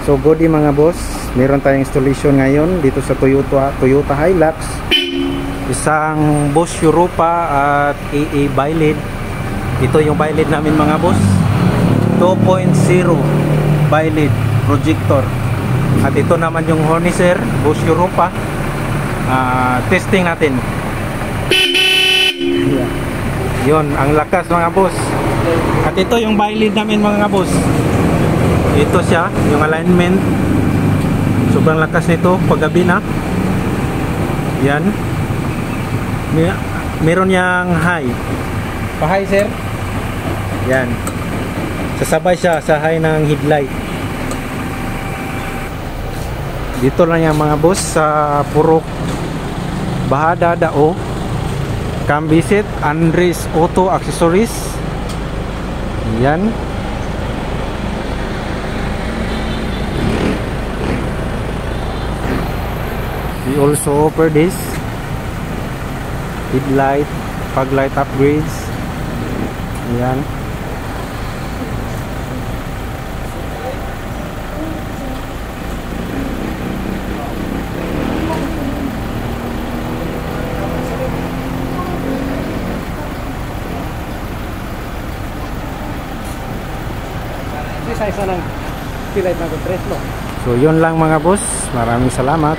So body mga boss, meron tayong installation ngayon dito sa Toyota Hilux. Isang Bosch Europa at AA Biled. Ito yung Biled namin mga boss, 2.0 Biled projector. At ito naman yung Hornicer Bosch Europa. Testing natin. Yun, ang lakas mga boss. At ito yung Biled namin mga boss. Ito siya, yung alignment. Sobrang lakas nito paggabi na. Yan. Meron niyang high. Pa-high sir. Yan. Sasabay siya sa high ng headlight. Dito lang yung mga boss sa Purok Bahada Dao. Cambiset Andres Auto Accessories. Yan. We also offer this headlight, fog light upgrades. Yan. Sa isa ng pilay na tres, no? So yun lang mga boss, maraming salamat.